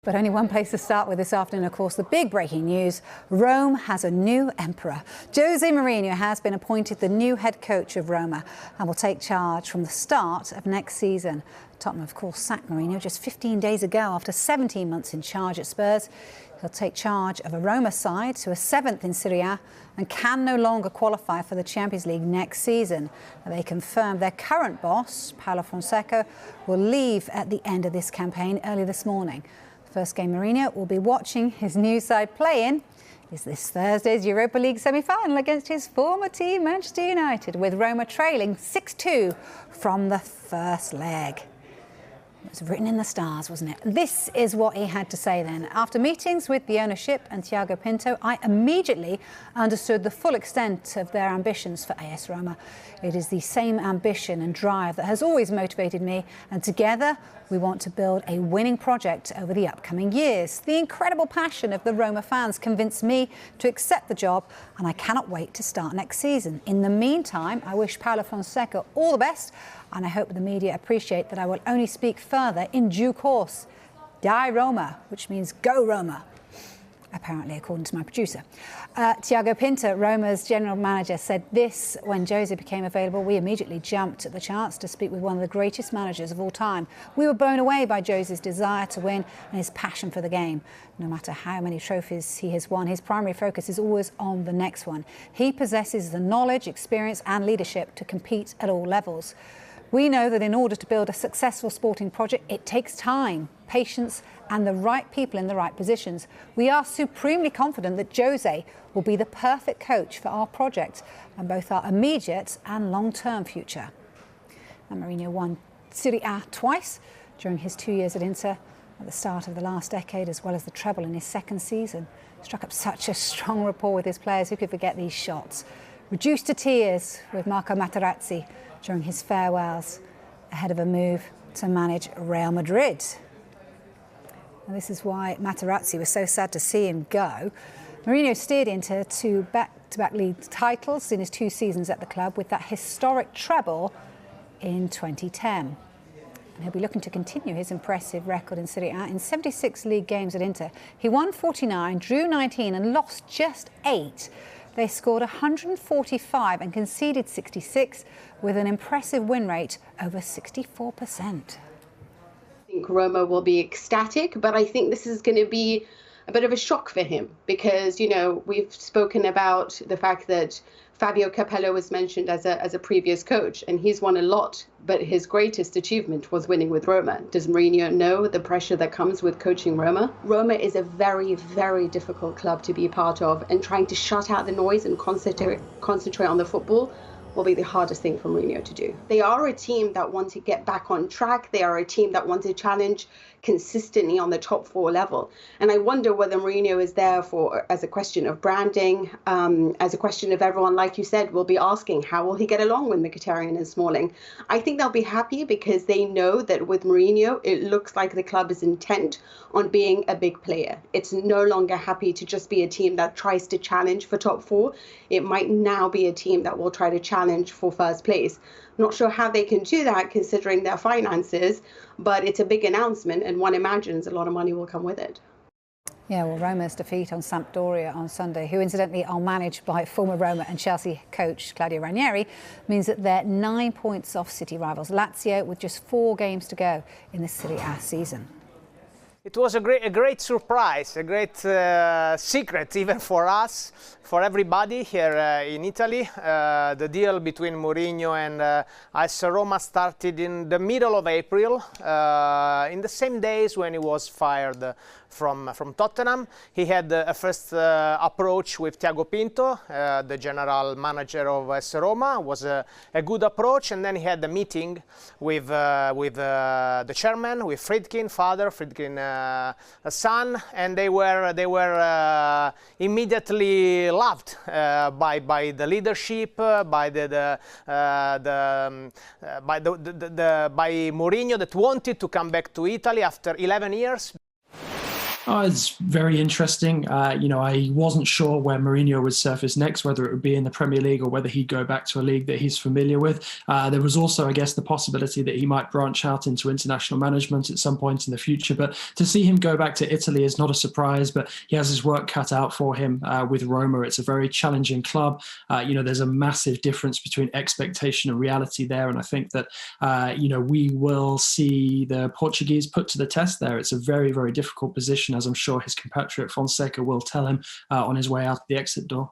But only one place to start with this afternoon, of course, the big breaking news. Rome has a new emperor. Jose Mourinho has been appointed the new head coach of Roma and will take charge from the start of next season. Tottenham, of course, sacked Mourinho just 15 days ago after 17 months in charge at Spurs. He'll take charge of a Roma side who are 7th in Serie A and can no longer qualify for the Champions League next season. They confirmed their current boss, Paulo Fonseca, will leave at the end of this campaign early this morning. First game Mourinho will be watching his new side play in is this Thursday's Europa League semi-final against his former team, Manchester United, with Roma trailing 6-2 from the first leg. It was written in the stars, wasn't it? This is what he had to say then. After meetings with the ownership and Thiago Pinto, I immediately understood the full extent of their ambitions for AS Roma. It is the same ambition and drive that has always motivated me, and together we want to build a winning project over the upcoming years. The incredible passion of the Roma fans convinced me to accept the job, and I cannot wait to start next season. In the meantime, I wish Paulo Fonseca all the best, and I hope the media appreciate that I will only speak further in due course. Dai Roma, which means go Roma, apparently, according to my producer. Thiago Pinto, Roma's general manager, said this when Jose became available. We immediately jumped at the chance to speak with one of the greatest managers of all time. We were blown away by Jose's desire to win and his passion for the game. No matter how many trophies he has won, his primary focus is always on the next one. He possesses the knowledge, experience and leadership to compete at all levels. We know that in order to build a successful sporting project, it takes time, patience and the right people in the right positions. We are supremely confident that Jose will be the perfect coach for our project and both our immediate and long-term future. And Mourinho won Serie A twice during his 2 years at Inter at the start of the last decade, as well as the treble in his second season. Struck up such a strong rapport with his players. Who could forget these shots? Reduced to tears with Marco Materazzi during his farewells ahead of a move to manage Real Madrid. And this is why Materazzi was so sad to see him go. Mourinho steered Inter to back-to-back league titles in his 2 seasons at the club, with that historic treble in 2010. And he'll be looking to continue his impressive record in Serie A. In 76 league games at Inter, he won 49, drew 19 and lost just 8. They scored 145 and conceded 66, with an impressive win rate over 64%. I think Roma will be ecstatic, but I think this is going to be a bit of a shock for him because, you know, we've spoken about the fact that Fabio Capello was mentioned as a previous coach, and he's won a lot, but his greatest achievement was winning with Roma. Does Mourinho know the pressure that comes with coaching Roma? Roma is a very, very difficult club to be a part of, and trying to shut out the noise and concentrate on the football will be the hardest thing for Mourinho to do. They are a team that want to get back on track. They are a team that want to challenge consistently on the top 4 level. And I wonder whether Mourinho is there for as a question of branding, as a question of everyone, like you said, will be asking, how will he get along with Mkhitaryan and Smalling? I think they'll be happy because they know that with Mourinho, it looks like the club is intent on being a big player. It's no longer happy to just be a team that tries to challenge for top 4. It might now be a team that will try to challenge for first place. Not sure how they can do that considering their finances, but it's a big announcement and one imagines a lot of money will come with it. Yeah, well, Roma's defeat on Sampdoria on Sunday, who incidentally are managed by former Roma and Chelsea coach Claudio Ranieri, means that they're 9 points off City rivals Lazio with just 4 games to go in the Serie A season. It was a great surprise, a great secret even for us, for everybody here in Italy. The deal between Mourinho and AS Roma started in the middle of April, in the same days when he was fired from Tottenham. He had a first approach with Thiago Pinto, the general manager of AS Roma. It was a good approach, and then he had a meeting with the chairman, with Friedkin, son, and they were immediately loved by the leadership, by Mourinho, that wanted to come back to Italy after 11 years. Oh, it's very interesting. I wasn't sure where Mourinho would surface next, whether it would be in the Premier League or whether he'd go back to a league that he's familiar with. There was also, I guess, the possibility that he might branch out into international management at some point in the future. But to see him go back to Italy is not a surprise, but he has his work cut out for him with Roma. It's a very challenging club. There's a massive difference between expectation and reality there. And I think that, we will see the Portuguese put to the test there. It's a very, very difficult position, as I'm sure his compatriot Fonseca will tell him on his way out the exit door.